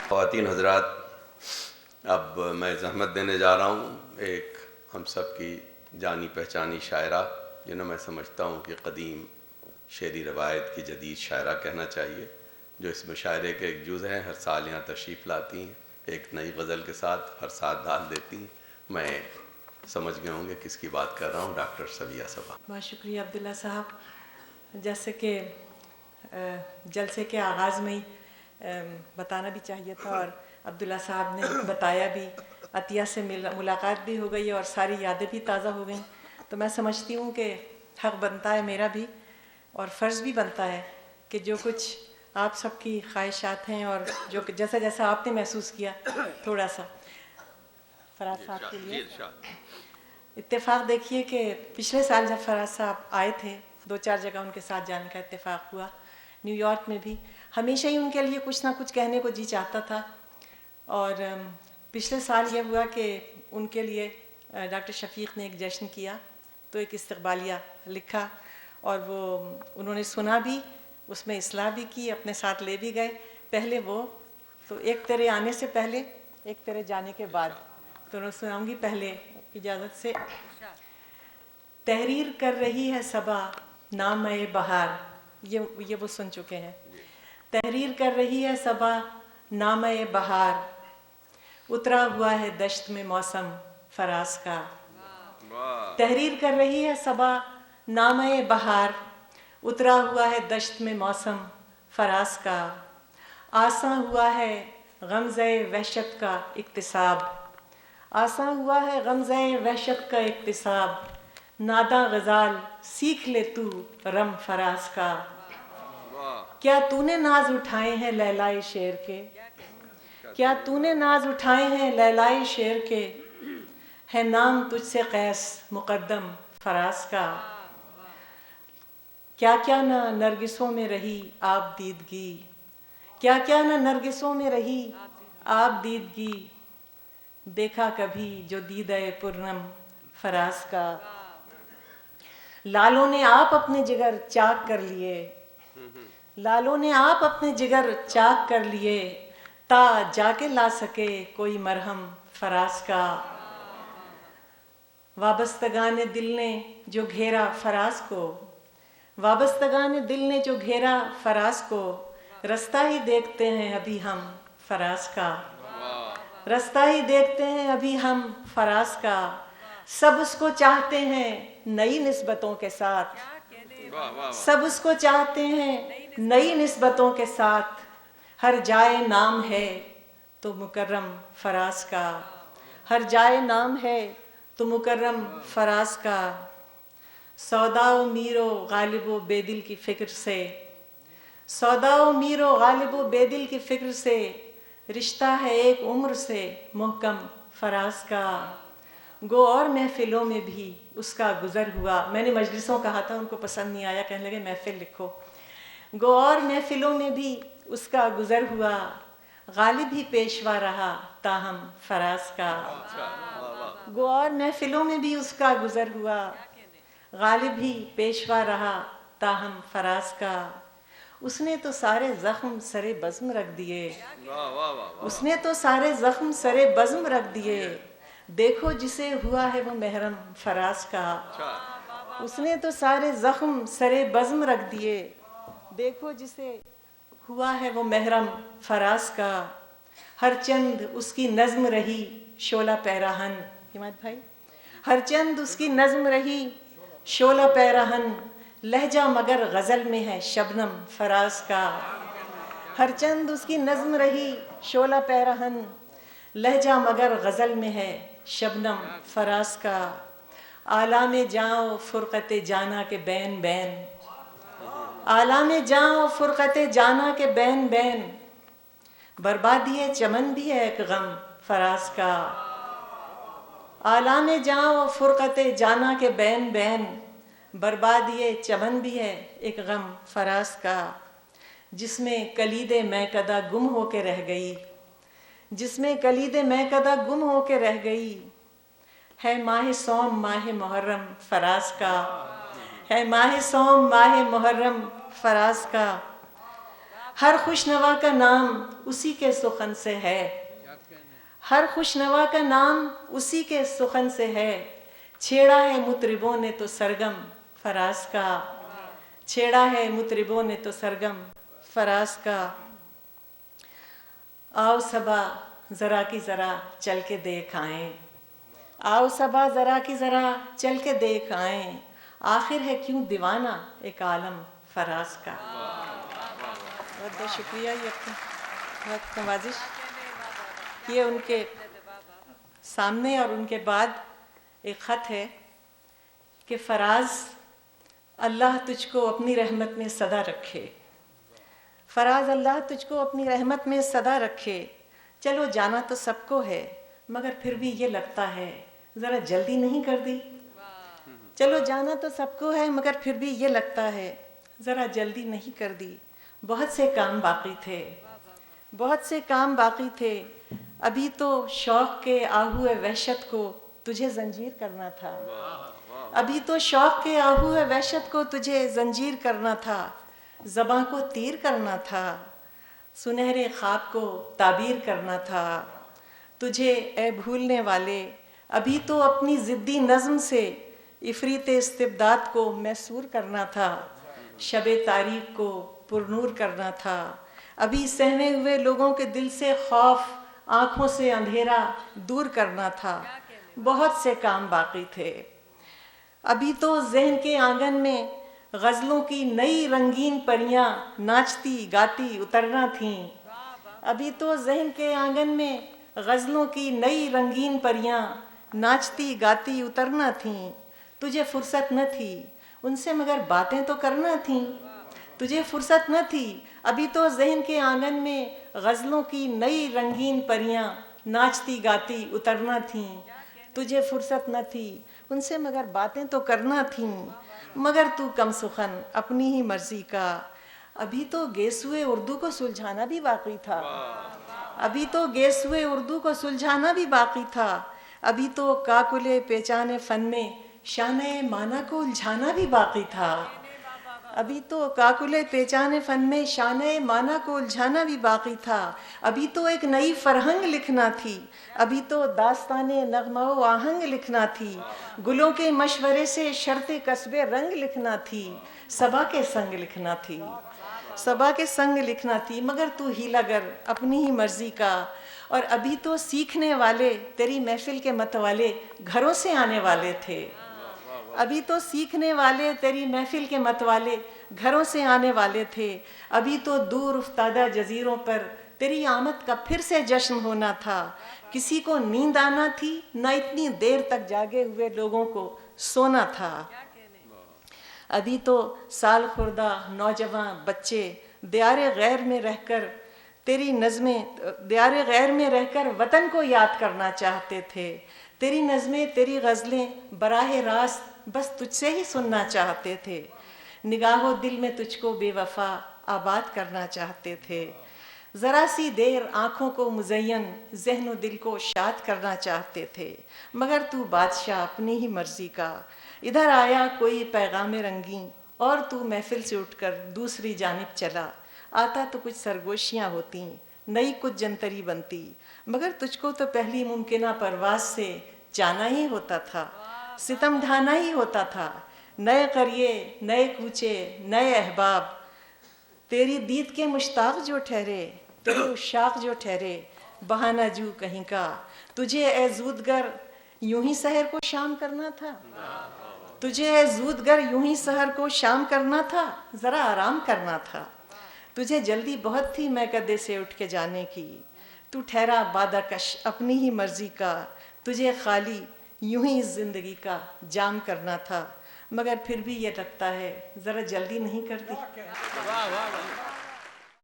خواتین حضرات، اب میں زحمت دینے جا رہا ہوں ایک ہم سب کی جانی پہچانی شاعرہ، جنہیں میں سمجھتا ہوں کہ قدیم شعری روایت کی جدید شاعرہ کہنا چاہیے، جو اس مشاعرے کے ایک جز ہیں۔ ہر سال یہاں تشریف لاتی ہیں ایک نئی غزل کے ساتھ، ہر سال ڈال دیتی ہیں۔ میں سمجھ گئے ہوں گے کس کی بات کر رہا ہوں، ڈاکٹر صبیہ صبا۔ بہت شکریہ عبداللہ صاحب۔ جیسے کہ جلسے کے آغاز میں ہی بتانا بھی چاہیے تھا، اور عبداللہ صاحب نے بتایا بھی، عطیہ سے ملاقات بھی ہو گئی اور ساری یادیں بھی تازہ ہو گئیں، تو میں سمجھتی ہوں کہ حق بنتا ہے میرا بھی اور فرض بھی بنتا ہے کہ جو کچھ آپ سب کی خواہشات ہیں اور جو جیسا جیسا آپ نے محسوس کیا، تھوڑا سا فراز صاحب کے لیے اتفاق دیکھیے کہ پچھلے سال جب فراز صاحب آئے تھے، 2-4 جگہ ان کے ساتھ جانے کا اتفاق ہوا، نیو یارک میں بھی ہمیشہ ہی ان کے لیے کچھ نہ کچھ کہنے کو جی چاہتا تھا، اور پچھلے سال یہ ہوا کہ ان کے لیے ڈاکٹر شفیق نے ایک جشن کیا، تو ایک استقبالیہ لکھا اور وہ انہوں نے سنا بھی، اس میں اصلاح بھی کی، اپنے ساتھ لے بھی گئے۔ پہلے وہ تو ایک تیرے آنے سے پہلے ایک تیرے جانے کے بعد، تو میں سناؤں گی پہلے اجازت سے۔ تحریر کر رہی ہے صبا نامہ بہار، یہ وہ سن چکے ہیں۔ تحریر کر رہی ہے صبا نامہ بہار، اترا ہوا ہے دشت میں موسم فراز کا۔ تحریر کر رہی ہے صبا نامہ بہار، اترا ہوا ہے دشت میں موسم فراز کا۔ آساں ہوا ہے غمزہ وحشت کا اکتساب، آساں ہوا ہے غمزہ وحشت کا اکتساب۔ ناداں غزال سیکھ لے تو رم فراز کا۔ کیا تو نے ناز اٹھائے ہیں لیلائے شعر کے، کیا تو نے ناز اٹھائے ہیں لیلائے شعر کے، ہے نام تجھ سے قیس مقدم فراز کا۔ کیا کیا نہ نرگسوں میں رہی آب دیدگی، کیا کیا نہ نرگسوں میں رہی آب دیدگی، دیکھا کبھی جو دیدہ پرنم فراز کا۔ لالوں نے آپ اپنے جگر چاک کر لیے، لالوں نے آپ اپنے جگر چاک کر لیے، تا جا کے لا سکے کوئی مرہم فراز کا۔ وابستگان دل نے جو گھیرا فراز کو، وابستگان دل نے جو گھیرا فراز کو، رستہ ہی دیکھتے ہیں ابھی ہم فراز کا، رستہ ہی دیکھتے ہیں ابھی ہم فراز کا۔ سب اس کو چاہتے ہیں نئی نسبتوں کے ساتھ، سب اس کو چاہتے ہیں نئی نسبتوں کے ساتھ، ہر جائے نام ہے تو مکرم فراز کا، ہر جائے نام ہے تو مکرم فراز کا۔ سودا و میر و غالب و بے دل کی فکر سے، سودا و میر و غالب و بے دل کی فکر سے، رشتہ ہے ایک عمر سے محکم فراز کا۔ گو اور محفلوں میں بھی اس کا گزر ہوا، میں نے مجلسوں کہا تھا، ان کو پسند نہیں آیا، کہنے لگے محفل لکھو۔ گو اور محفلوں میں بھی اس کا گزر ہوا، غالب ہی پیشوا رہا تاہم فراز کا۔ گو اور محفلوں میں بھی اس کا گزر ہوا، غالب ہی پیشوا رہا تاہم فراز کا۔ اس نے تو سارے زخم سرے بزم رکھ دیے، اس نے تو سارے زخم سرے بزم رکھ دیے، دیکھو جسے ہوا ہے وہ محرم فراز کا۔ اس نے تو سارے زخم سرے بزم رکھ دیے، دیکھو جسے ہوا ہے وہ محرم فراز کا۔ ہر چند اس کی نظم رہی شعلہ پیراہن، حمایت بھائی، ہر چند اس کی نظم رہی شعلہ پیراہن، لہجہ مگر غزل میں ہے شبنم فراز کا۔ ہر چند اس کی نظم رہی شعلہ پیراہن، لہجہ مگر غزل میں ہے شبنم فراز کا۔ عالم جاں و فرقت جانا کے بین بین، عالم جاں و فرقت جانا کے بین بین، بربادی چمن بھی ہے ایک غم فراز کا۔ عالم جاں و فرقت جانا کے بین بین، بربادی چمن بھی ہے ایک غم فراز کا۔ جس میں کلید میکدہ گم ہو کے رہ گئی، جس میں کلید میکدہ گم ہو کے رہ گئی، ہے ماہ سوم ماہ محرم فراز کا، ہے ماہ سوم ماہ محرم فراز کا۔ ہر خوشنوا کا نام اسی کے سخن سے ہے، ہر خوشنوا کا نام اسی کے سخن سے ہے، چھیڑا ہے مطربوں نے تو سرگم فراز کا، چھیڑا ہے مطربوں نے تو سرگم فراز کا۔ آؤ صبا ذرا کی ذرا چل کے دیکھ آئیں، آؤ صبا ذرا کی ذرا چل کے دیکھ آئیں، آخر ہے کیوں دیوانہ ایک عالم فراز کا۔ بہت بہت شکریہ، یہ اپنی وقت نوازش یہ ان کے سامنے اور ان کے بعد ایک خط ہے کہ فراز اللہ تجھ کو اپنی رحمت میں صدا رکھے، فراز اللہ تجھ کو اپنی رحمت میں صدا رکھے، چلو جانا تو سب کو ہے مگر پھر بھی یہ لگتا ہے ذرا جلدی نہیں کر دی، چلو جانا تو سب کو ہے مگر پھر بھی یہ لگتا ہے ذرا جلدی نہیں کر دی، بہت سے کام باقی تھے، بہت سے کام باقی تھے، ابھی تو شوق کے آہوئے وحشت کو تجھے زنجیر کرنا تھا، ابھی تو شوق کے آہوئے وحشت کو تجھے زنجیر کرنا تھا، زباں کو تیر کرنا تھا، سنہرے خواب کو تعبیر کرنا تھا، تجھے اے بھولنے والے ابھی تو اپنی ضدی نظم سے عفریت استبداد کو محصور کرنا تھا، شب تاریک کو پرنور کرنا تھا، ابھی سہمے ہوئے لوگوں کے دل سے خوف، آنکھوں سے اندھیرا دور کرنا تھا، بہت سے کام باقی تھے، ابھی تو ذہن کے آنگن میں غزلوں کی نئی رنگین پریاں ناچتی گاتی اترنا تھیں، ابھی تو ذہن کے آنگن میں غزلوں کی نئی رنگین پریاں ناچتی گاتی اترنا تھیں، تجھے فرصت نہ تھی ان سے مگر باتیں تو کرنا تھیں، تجھے فرصت نہ تھی ابھی تو ذہن کے آنگن میں غزلوں کی نئی رنگین پریاں ناچتی گاتی اترنا تھیں، تجھے فرصت نہ تھی ان سے مگر باتیں تو کرنا تھیں، مگر تو کم سخن اپنی ہی مرضی کا، ابھی تو گیسوئے اردو کو سلجھانا بھی باقی تھا، ابھی تو گیسوئے اردو کو سلجھانا بھی باقی تھا، ابھی تو کاکلے پیچانے فن میں شانۂ معنی کو الجھانا بھی باقی تھا، ابھی تو کاکلے پیچانے فن میں شانۂ معنی کو الجھانا بھی باقی تھا، ابھی تو ایک نئی فرہنگ لکھنا تھی، ابھی تو داستان نغمہ و آہنگ لکھنا تھی، گلوں کے مشورے سے شرط کسب رنگ لکھنا تھی، صبا کے سنگ لکھنا تھی، صبا کے سنگ لکھنا تھی، مگر تو ہیلا گر اپنی ہی مرضی کا، اور ابھی تو سیکھنے والے تیری محفل کے متوالے گھروں سے آنے والے تھے، ابھی تو سیکھنے والے تیری محفل کے متوالے گھروں سے آنے والے تھے، ابھی تو دور افتادہ جزیروں پر تیری آمد کا پھر سے جشن ہونا تھا، کسی کو نیند آنا تھی نہ اتنی دیر تک جاگے ہوئے لوگوں کو سونا تھا، ابھی تو سال خوردہ نوجوان بچے دیار غیر میں رہ کر تیری نظمیں دیار غیر میں رہ کر وطن کو یاد کرنا چاہتے تھے، تیری نظمیں تیری غزلیں براہ راست بس تجھ سے ہی سننا چاہتے تھے، نگاہ و دل میں تجھ کو بے وفا آباد کرنا چاہتے تھے، ذرا سی دیر آنکھوں کو مزین ذہن و دل کو شاد کرنا چاہتے تھے، مگر تو بادشاہ اپنی ہی مرضی کا، ادھر آیا کوئی پیغام رنگین اور تو محفل سے اٹھ کر دوسری جانب چلا، آتا تو کچھ سرگوشیاں ہوتی نئی کچھ جنتری بنتی، مگر تجھ کو تو پہلی ممکنہ پرواز سے جانا ہی ہوتا تھا، ستم ڈھانا ہی ہوتا تھا، نئے قریے نئے کوچے نئے احباب تیری دید کے مشتاق جو ٹھہرے، تیرے عشاق جو ٹھہرے، بہانہ جو کہیں کا، تجھے اے زودگر یوں ہی سحر کو شام کرنا تھا، تجھے اے زودگر یوں ہی سحر کو شام کرنا تھا، ذرا آرام کرنا تھا، تجھے جلدی بہت تھی میکدے سے اٹھ کے جانے کی، تو ٹھہرا بادہ کش اپنی ہی مرضی کا، تجھے خالی یوں ہی اس زندگی کا جام کرنا تھا، مگر پھر بھی یہ لگتا ہے ذرا جلدی نہیں کرتی۔